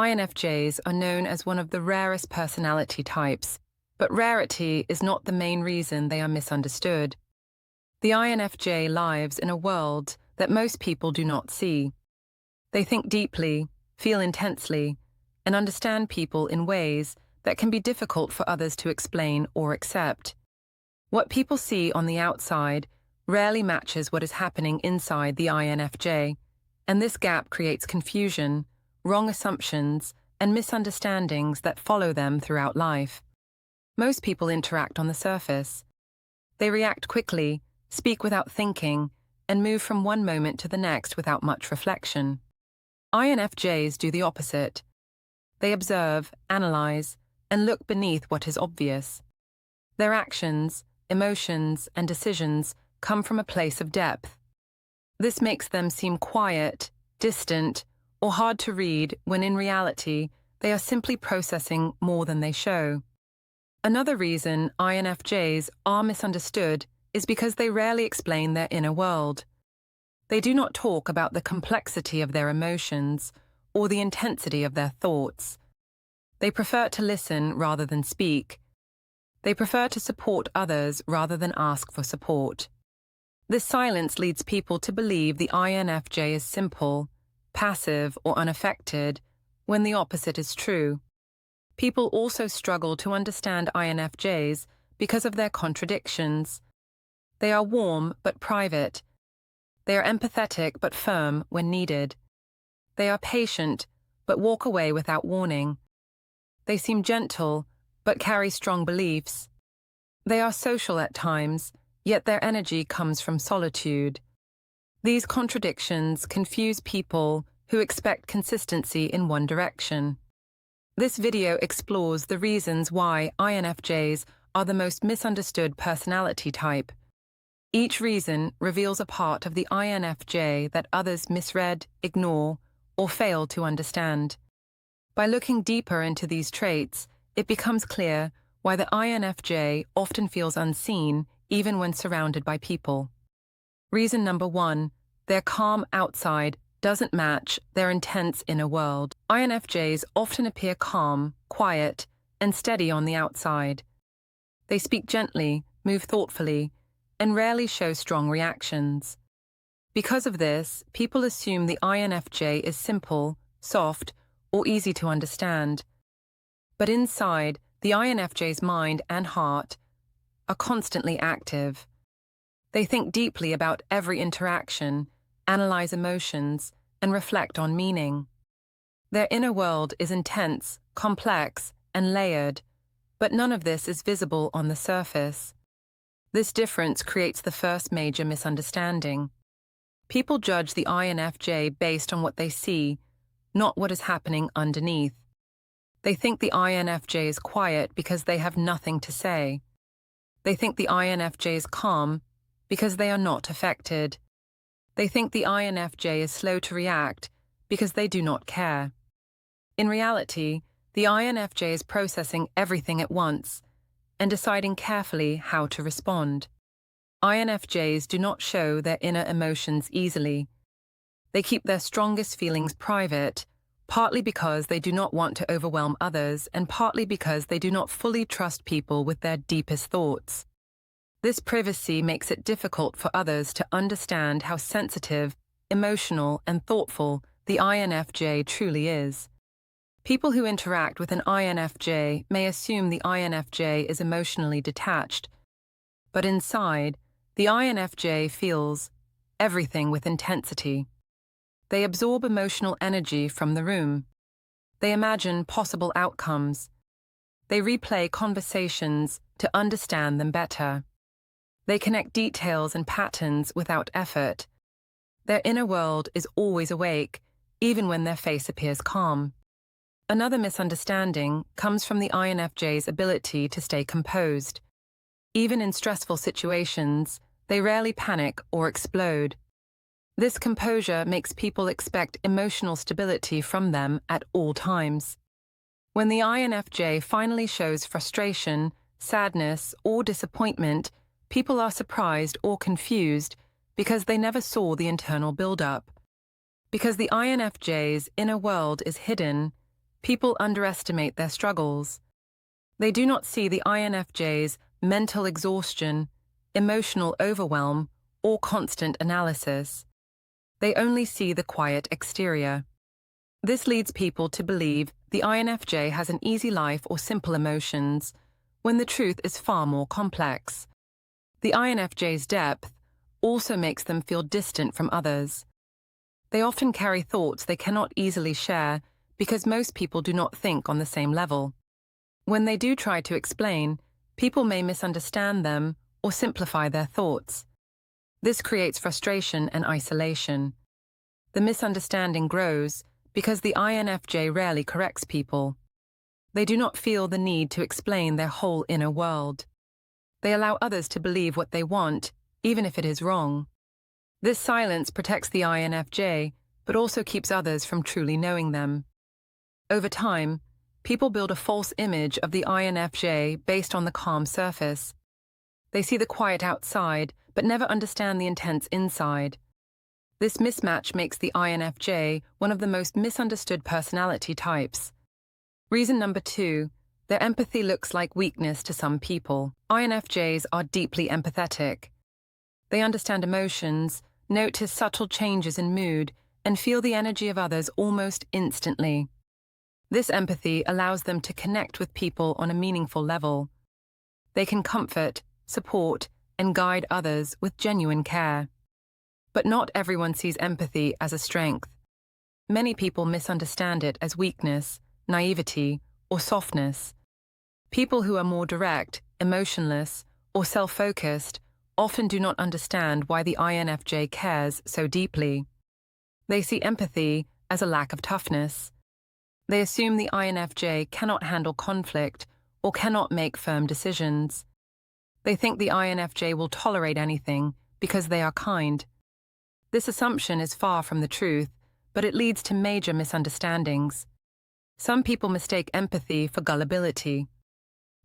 INFJs are known as one of the rarest personality types, but rarity is not the main reason they are misunderstood. The INFJ lives in a world that most people do not see. They think deeply, feel intensely, and understand people in ways that can be difficult for others to explain or accept. What people see on the outside rarely matches what is happening inside the INFJ, and this gap creates confusion, wrong assumptions, and misunderstandings that follow them throughout life. Most people interact on the surface. They react quickly, speak without thinking, and move from one moment to the next without much reflection. INFJs do the opposite. They observe, analyze, and look beneath what is obvious. Their actions, emotions, and decisions come from a place of depth. This makes them seem quiet, distant, or hard to read when in reality they are simply processing more than they show. Another reason INFJs are misunderstood is because they rarely explain their inner world. They do not talk about the complexity of their emotions or the intensity of their thoughts. They prefer to listen rather than speak. They prefer to support others rather than ask for support. This silence leads people to believe the INFJ is simple, passive, or unaffected, when the opposite is true. People also struggle to understand INFJs because of their contradictions. They are warm but private. They are empathetic but firm when needed. They are patient but walk away without warning. They seem gentle but carry strong beliefs. They are social at times, yet their energy comes from solitude. These contradictions confuse people who expect consistency in one direction. This video explores the reasons why INFJs are the most misunderstood personality type. Each reason reveals a part of the INFJ that others misread, ignore, or fail to understand. By looking deeper into these traits, it becomes clear why the INFJ often feels unseen even when surrounded by people. Reason number 1, their calm outside doesn't match their intense inner world. INFJs often appear calm, quiet, and steady on the outside. They speak gently, move thoughtfully, and rarely show strong reactions. Because of this, people assume the INFJ is simple, soft, or easy to understand. But inside, the INFJ's mind and heart are constantly active. They think deeply about every interaction, analyze emotions, and reflect on meaning. Their inner world is intense, complex, and layered, but none of this is visible on the surface. This difference creates the first major misunderstanding. People judge the INFJ based on what they see, not what is happening underneath. They think the INFJ is quiet because they have nothing to say. They think the INFJ is calm because they are not affected. They think the INFJ is slow to react because they do not care. In reality, the INFJ is processing everything at once and deciding carefully how to respond. INFJs do not show their inner emotions easily. They keep their strongest feelings private, partly because they do not want to overwhelm others and partly because they do not fully trust people with their deepest thoughts. This privacy makes it difficult for others to understand how sensitive, emotional, and thoughtful the INFJ truly is. People who interact with an INFJ may assume the INFJ is emotionally detached, but inside, the INFJ feels everything with intensity. They absorb emotional energy from the room. They imagine possible outcomes. They replay conversations to understand them better. They connect details and patterns without effort. Their inner world is always awake, even when their face appears calm. Another misunderstanding comes from the INFJ's ability to stay composed. Even in stressful situations, they rarely panic or explode. This composure makes people expect emotional stability from them at all times. When the INFJ finally shows frustration, sadness, or disappointment, people are surprised or confused because they never saw the internal build-up. Because the INFJ's inner world is hidden, People underestimate their struggles. They do not see the INFJ's mental exhaustion, emotional overwhelm, or constant analysis. They only see the quiet exterior. This leads people to believe the INFJ has an easy life or simple emotions, when the truth is far more complex. The INFJ's depth also makes them feel distant from others. They often carry thoughts they cannot easily share because most people do not think on the same level. When they do try to explain, people may misunderstand them or simplify their thoughts. This creates frustration and isolation. The misunderstanding grows because the INFJ rarely corrects people. They do not feel the need to explain their whole inner world. They allow others to believe what they want, even if it is wrong. This silence protects the INFJ, but also keeps others from truly knowing them. Over time, people build a false image of the INFJ based on the calm surface. They see the quiet outside, but never understand the intense inside. This mismatch makes the INFJ one of the most misunderstood personality types. Reason number 2, their empathy looks like weakness to some people. INFJs are deeply empathetic. They understand emotions, notice subtle changes in mood, and feel the energy of others almost instantly. This empathy allows them to connect with people on a meaningful level. They can comfort, support, and guide others with genuine care. But not everyone sees empathy as a strength. Many people misunderstand it as weakness, naivety, or softness. People who are more direct, emotionless, or self-focused often do not understand why the INFJ cares so deeply. They see empathy as a lack of toughness. They assume the INFJ cannot handle conflict or cannot make firm decisions. They think the INFJ will tolerate anything because they are kind. This assumption is far from the truth, but it leads to major misunderstandings. Some people mistake empathy for gullibility.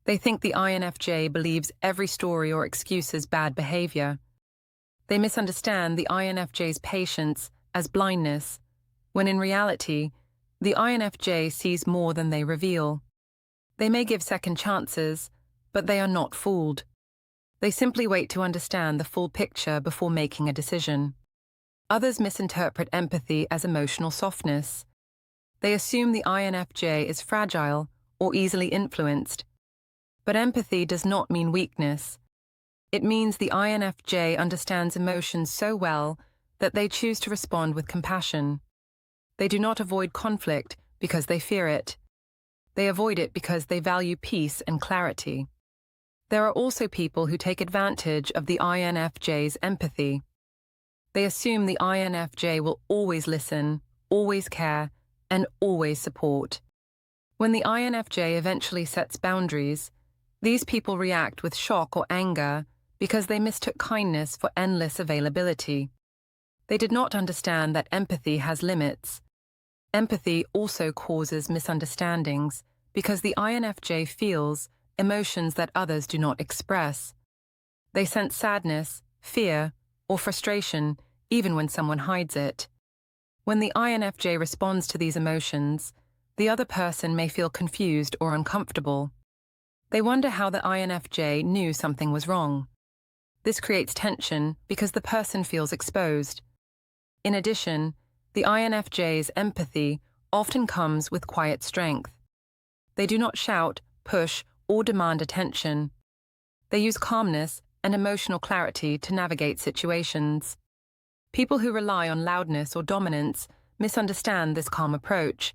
They think the INFJ believes every story or excuse is bad behavior. They misunderstand the INFJ's patience as blindness, when in reality, the INFJ sees more than they reveal. They may give second chances, but they are not fooled. They simply wait to understand the full picture before making a decision. Others misinterpret empathy as emotional softness. They assume the INFJ is fragile or easily influenced. But empathy does not mean weakness. It means the INFJ understands emotions so well that they choose to respond with compassion. They do not avoid conflict because they fear it. They avoid it because they value peace and clarity. There are also people who take advantage of the INFJ's empathy. They assume the INFJ will always listen, always care, and always support. When the INFJ eventually sets boundaries, these people react with shock or anger because they mistook kindness for endless availability. They did not understand that empathy has limits. Empathy also causes misunderstandings because the INFJ feels emotions that others do not express. They sense sadness, fear, or frustration even when someone hides it. When the INFJ responds to these emotions, the other person may feel confused or uncomfortable. They wonder how the INFJ knew something was wrong. This creates tension because the person feels exposed. In addition, the INFJ's empathy often comes with quiet strength. They do not shout, push, or demand attention. They use calmness and emotional clarity to navigate situations. People who rely on loudness or dominance misunderstand this calm approach.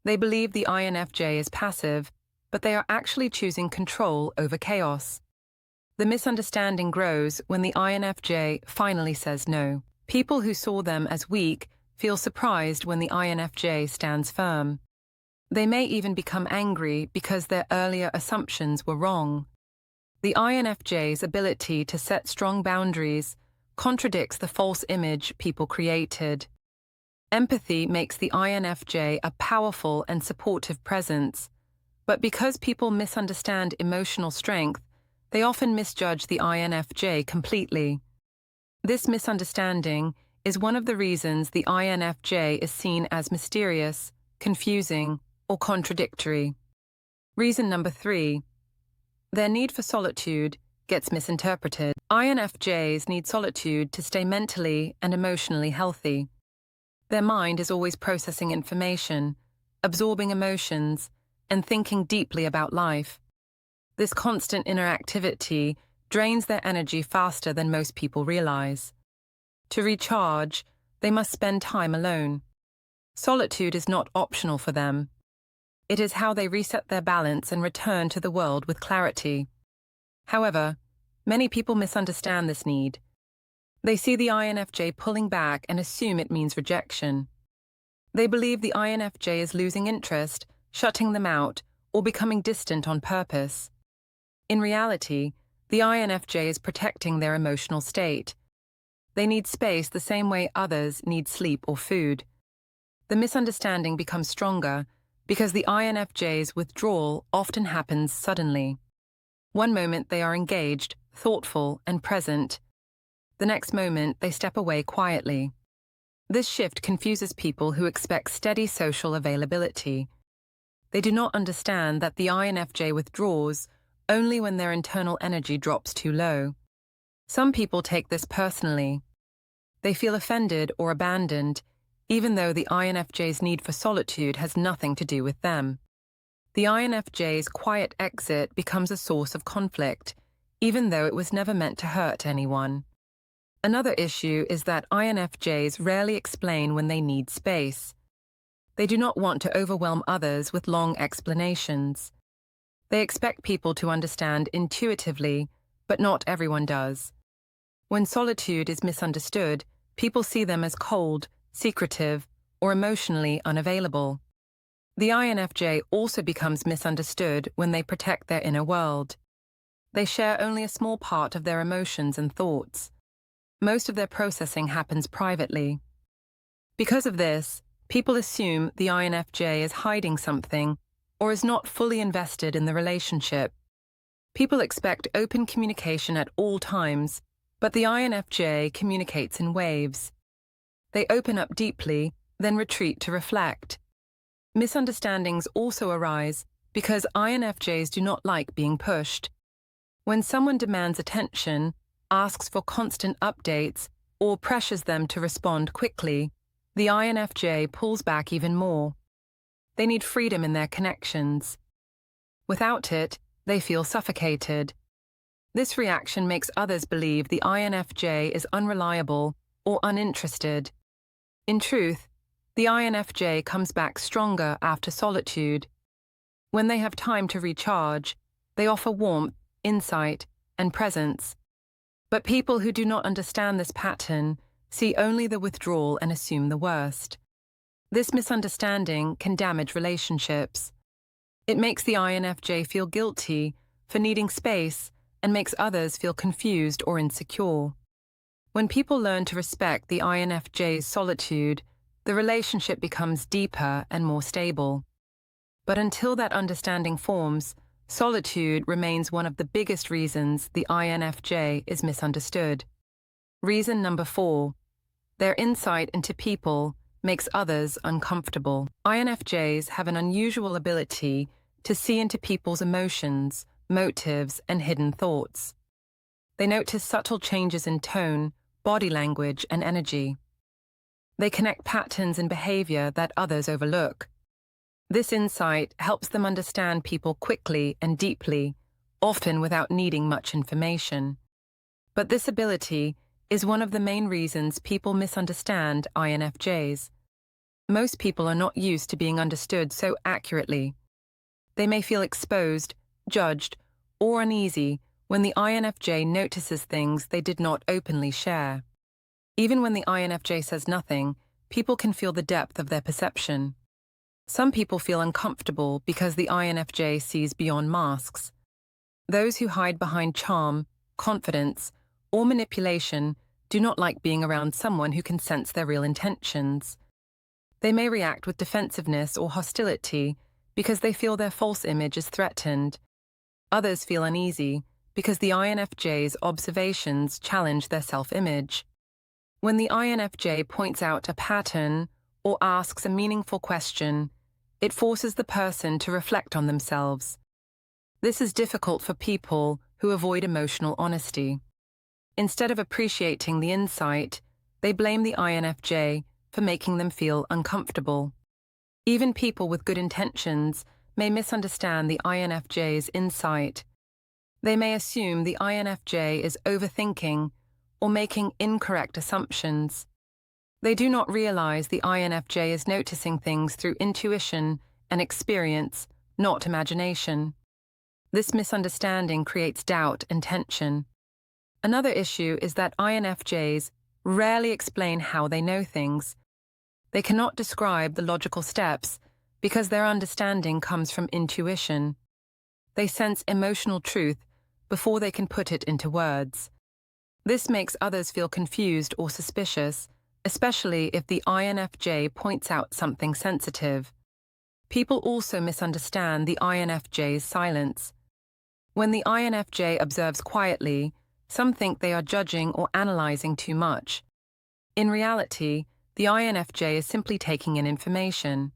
They believe the INFJ is passive, but they are actually choosing control over chaos. The misunderstanding grows when the INFJ finally says no. People who saw them as weak feel surprised when the INFJ stands firm. They may even become angry because their earlier assumptions were wrong. The INFJ's ability to set strong boundaries contradicts the false image people created. Empathy makes the INFJ a powerful and supportive presence, but because people misunderstand emotional strength, they often misjudge the INFJ completely. This misunderstanding is one of the reasons the INFJ is seen as mysterious, confusing, or contradictory. Reason number 3. Their need for solitude gets misinterpreted. INFJs need solitude to stay mentally and emotionally healthy. Their mind is always processing information, absorbing emotions, and thinking deeply about life. This constant interactivity drains their energy faster than most people realize. To recharge, they must spend time alone. Solitude is not optional for them. It is how they reset their balance and return to the world with clarity. However, many people misunderstand this need. They see the INFJ pulling back and assume it means rejection. They believe the INFJ is losing interest, shutting them out, or becoming distant on purpose. In reality, the INFJ is protecting their emotional state. They need space the same way others need sleep or food. The misunderstanding becomes stronger because the INFJ's withdrawal often happens suddenly. One moment they are engaged, thoughtful, and present. The next moment they step away quietly. This shift confuses people who expect steady social availability. They do not understand that the INFJ withdraws only when their internal energy drops too low. Some people take this personally. They feel offended or abandoned, even though the INFJ's need for solitude has nothing to do with them. The INFJ's quiet exit becomes a source of conflict, even though it was never meant to hurt anyone. Another issue is that INFJs rarely explain when they need space. They do not want to overwhelm others with long explanations. They expect people to understand intuitively, but not everyone does. When solitude is misunderstood, people see them as cold, secretive, or emotionally unavailable. The INFJ also becomes misunderstood when they protect their inner world. They share only a small part of their emotions and thoughts. Most of their processing happens privately. Because of this, people assume the INFJ is hiding something or is not fully invested in the relationship. People expect open communication at all times, but the INFJ communicates in waves. They open up deeply, then retreat to reflect. Misunderstandings also arise because INFJs do not like being pushed. When someone demands attention, asks for constant updates, or pressures them to respond quickly, the INFJ pulls back even more. They need freedom in their connections. Without it, they feel suffocated. This reaction makes others believe the INFJ is unreliable or uninterested. In truth, the INFJ comes back stronger after solitude. When they have time to recharge, they offer warmth, insight, and presence. But people who do not understand this pattern see only the withdrawal and assume the worst. This misunderstanding can damage relationships. It makes the INFJ feel guilty for needing space and makes others feel confused or insecure. When people learn to respect the INFJ's solitude, the relationship becomes deeper and more stable. But until that understanding forms, solitude remains one of the biggest reasons the INFJ is misunderstood. Reason number 4. Their insight into people makes others uncomfortable. INFJs have an unusual ability to see into people's emotions, motives, and hidden thoughts. They notice subtle changes in tone, body language, and energy. They connect patterns in behavior that others overlook. This insight helps them understand people quickly and deeply, often without needing much information. But this ability is one of the main reasons people misunderstand INFJs. Most people are not used to being understood so accurately. They may feel exposed, judged, or uneasy when the INFJ notices things they did not openly share. Even when the INFJ says nothing, people can feel the depth of their perception. Some people feel uncomfortable because the INFJ sees beyond masks. Those who hide behind charm, confidence, or manipulation do not like being around someone who can sense their real intentions. They may react with defensiveness or hostility because they feel their false image is threatened. Others feel uneasy because the INFJ's observations challenge their self-image. When the INFJ points out a pattern or asks a meaningful question, It forces the person to reflect on themselves. This is difficult for people who avoid emotional honesty. Instead of appreciating the insight, they blame the INFJ for making them feel uncomfortable. Even people with good intentions may misunderstand the INFJ's insight. They may assume the INFJ is overthinking or making incorrect assumptions. They do not realize the INFJ is noticing things through intuition and experience, not imagination. This misunderstanding creates doubt and tension. Another issue is that INFJs rarely explain how they know things. They cannot describe the logical steps because their understanding comes from intuition. They sense emotional truth before they can put it into words. This makes others feel confused or suspicious, especially if the INFJ points out something sensitive. People also misunderstand the INFJ's silence. When the INFJ observes quietly, some think they are judging or analyzing too much. In reality, the INFJ is simply taking in information.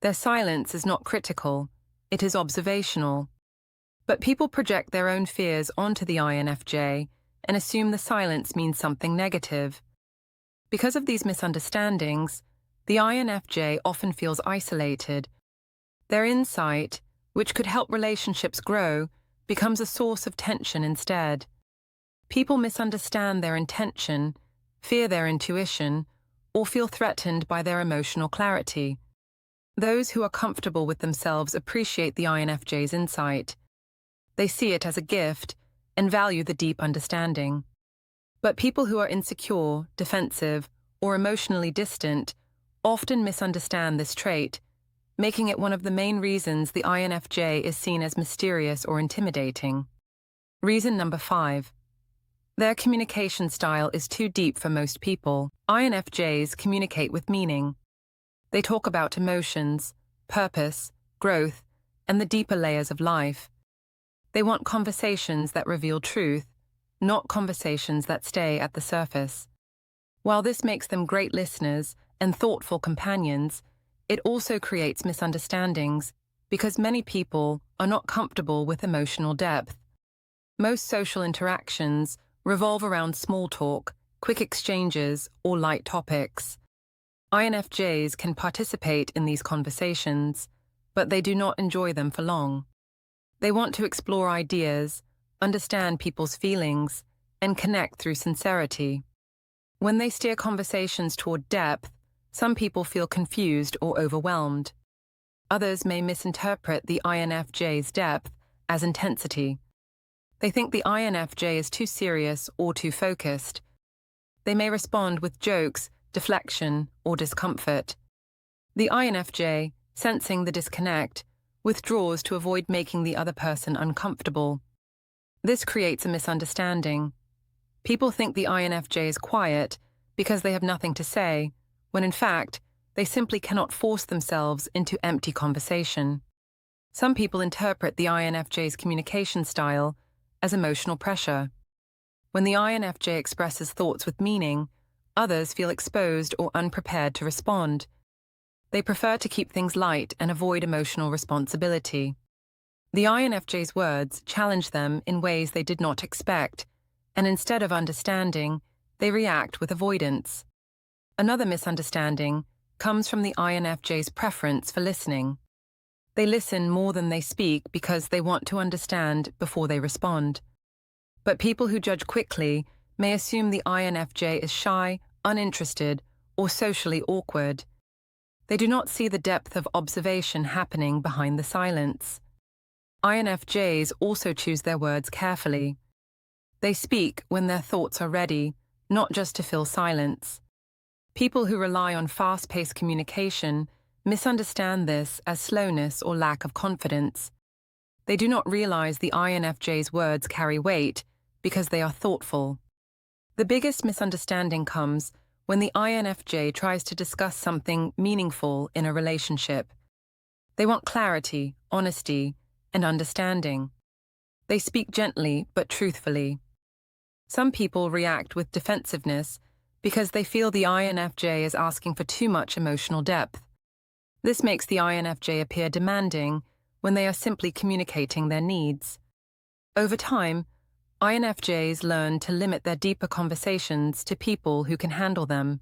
Their silence is not critical, it is observational. But people project their own fears onto the INFJ and assume the silence means something negative. Because of these misunderstandings, the INFJ often feels isolated. Their insight, which could help relationships grow, becomes a source of tension instead. People misunderstand their intention, fear their intuition, or feel threatened by their emotional clarity. Those who are comfortable with themselves appreciate the INFJ's insight. They see it as a gift and value the deep understanding. But people who are insecure, defensive, or emotionally distant often misunderstand this trait, making it one of the main reasons the INFJ is seen as mysterious or intimidating. Reason number 5. Their communication style is too deep for most people. INFJs communicate with meaning. They talk about emotions, purpose, growth, and the deeper layers of life. They want conversations that reveal truth, not conversations that stay at the surface. While this makes them great listeners and thoughtful companions, it also creates misunderstandings because many people are not comfortable with emotional depth. Most social interactions revolve around small talk, quick exchanges, or light topics. INFJs can participate in these conversations, but they do not enjoy them for long. They want to explore ideas, understand people's feelings, and connect through sincerity. When they steer conversations toward depth, some people feel confused or overwhelmed. Others may misinterpret the INFJ's depth as intensity. They think the INFJ is too serious or too focused. They may respond with jokes, deflection, or discomfort. The INFJ, sensing the disconnect, withdraws to avoid making the other person uncomfortable. This creates a misunderstanding. People think the INFJ is quiet because they have nothing to say, when in fact, they simply cannot force themselves into empty conversation. Some people interpret the INFJ's communication style as emotional pressure. When the INFJ expresses thoughts with meaning, others feel exposed or unprepared to respond. They prefer to keep things light and avoid emotional responsibility. The INFJ's words challenge them in ways they did not expect, and instead of understanding, they react with avoidance. Another misunderstanding comes from the INFJ's preference for listening. They listen more than they speak because they want to understand before they respond. But people who judge quickly may assume the INFJ is shy, uninterested, or socially awkward. They do not see the depth of observation happening behind the silence. INFJs also choose their words carefully. They speak when their thoughts are ready, not just to fill silence. People who rely on fast-paced communication misunderstand this as slowness or lack of confidence. They do not realize the INFJ's words carry weight because they are thoughtful. The biggest misunderstanding comes when the INFJ tries to discuss something meaningful in a relationship. They want clarity, honesty, and understanding. They speak gently but truthfully. Some people react with defensiveness because they feel the INFJ is asking for too much emotional depth. This makes the INFJ appear demanding when they are simply communicating their needs. Over time, INFJs learn to limit their deeper conversations to people who can handle them.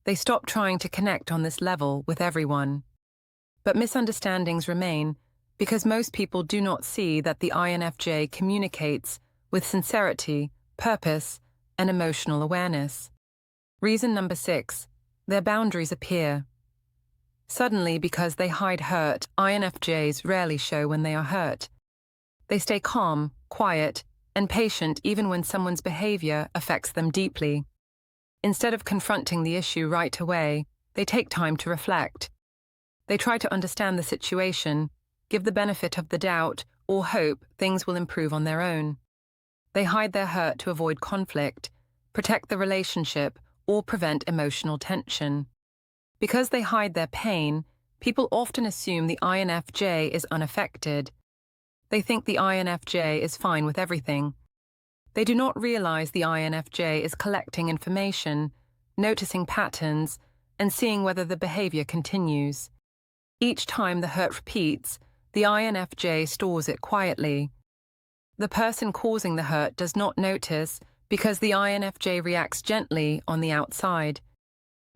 They stop trying to connect on this level with everyone. But misunderstandings remain because most people do not see that the INFJ communicates with sincerity, purpose, and emotional awareness. Reason number 6, their boundaries appear. Suddenly, because they hide hurt, INFJs rarely show when they are hurt. They stay calm, quiet, and patient even when someone's behavior affects them deeply. Instead of confronting the issue right away, they take time to reflect. They try to understand the situation, give the benefit of the doubt, or hope things will improve on their own. They hide their hurt to avoid conflict, protect the relationship, or prevent emotional tension. Because they hide their pain, people often assume the INFJ is unaffected. They think the INFJ is fine with everything. They do not realize the INFJ is collecting information, noticing patterns, and seeing whether the behavior continues. Each time the hurt repeats, the INFJ stores it quietly. The person causing the hurt does not notice because the INFJ reacts gently on the outside.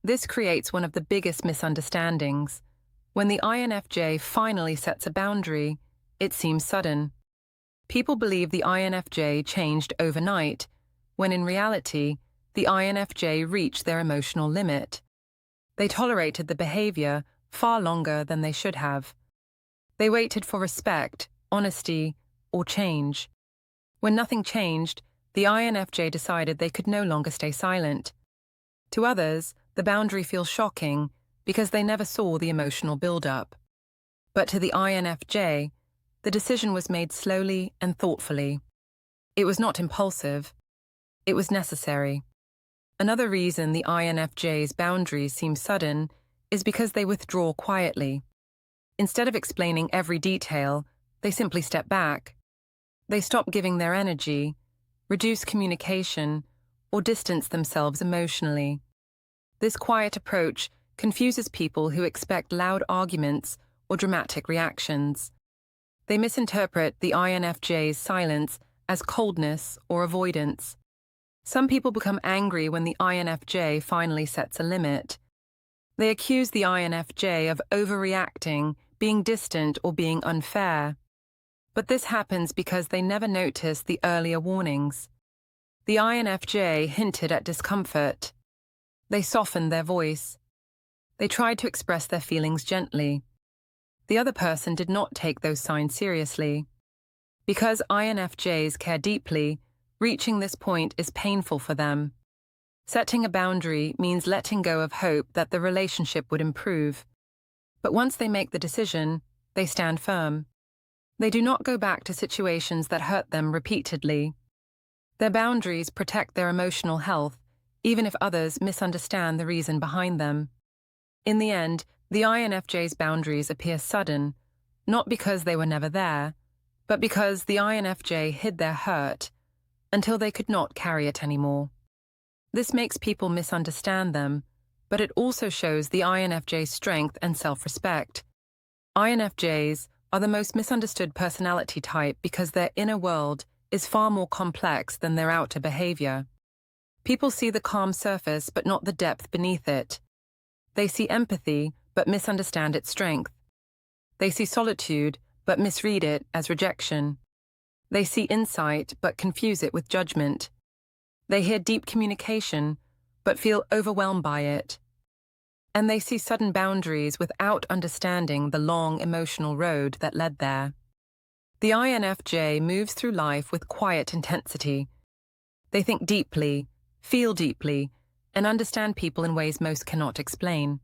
This creates one of the biggest misunderstandings. When the INFJ finally sets a boundary, it seems sudden. People believe the INFJ changed overnight, when in reality, the INFJ reached their emotional limit. They tolerated the behavior far longer than they should have. They waited for respect, honesty, or change. When nothing changed, the INFJ decided they could no longer stay silent. To others, the boundary feels shocking because they never saw the emotional build-up. But to the INFJ, the decision was made slowly and thoughtfully. It was not impulsive. It was necessary. Another reason the INFJ's boundaries seem sudden is because they withdraw quietly. Instead of explaining every detail, they simply step back. They stop giving their energy, reduce communication, or distance themselves emotionally. This quiet approach confuses people who expect loud arguments or dramatic reactions. They misinterpret the INFJ's silence as coldness or avoidance. Some people become angry when the INFJ finally sets a limit. They accuse the INFJ of overreacting, being distant, or being unfair. But this happens because they never noticed the earlier warnings. The INFJ hinted at discomfort. They softened their voice. They tried to express their feelings gently. The other person did not take those signs seriously. Because INFJs care deeply, reaching this point is painful for them. Setting a boundary means letting go of hope that the relationship would improve. But once they make the decision, they stand firm. They do not go back to situations that hurt them repeatedly. Their boundaries protect their emotional health, even if others misunderstand the reason behind them. In the end, the INFJ's boundaries appear sudden, not because they were never there, but because the INFJ hid their hurt until they could not carry it anymore. This makes people misunderstand them, but it also shows the INFJ's strength and self-respect. INFJs are the most misunderstood personality type because their inner world is far more complex than their outer behavior. People see the calm surface but not the depth beneath it. They see empathy but misunderstand its strength. They see solitude but misread it as rejection. They see insight but confuse it with judgment. They hear deep communication but feel overwhelmed by it. And they see sudden boundaries without understanding the long emotional road that led there. The INFJ moves through life with quiet intensity. They think deeply, feel deeply, and understand people in ways most cannot explain.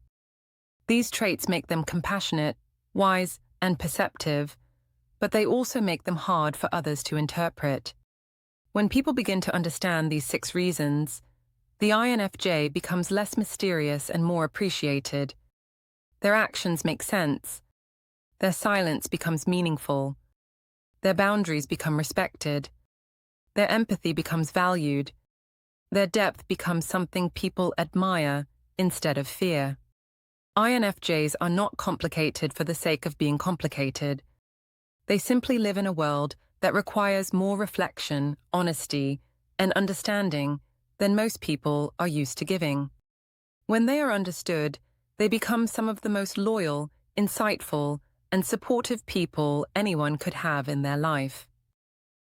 These traits make them compassionate, wise, and perceptive, but they also make them hard for others to interpret. When people begin to understand these 6 reasons, the INFJ becomes less mysterious and more appreciated. Their actions make sense. Their silence becomes meaningful. Their boundaries become respected. Their empathy becomes valued. Their depth becomes something people admire instead of fear. INFJs are not complicated for the sake of being complicated. They simply live in a world that requires more reflection, honesty, and understanding than most people are used to giving. When they are understood, they become some of the most loyal, insightful, and supportive people anyone could have in their life.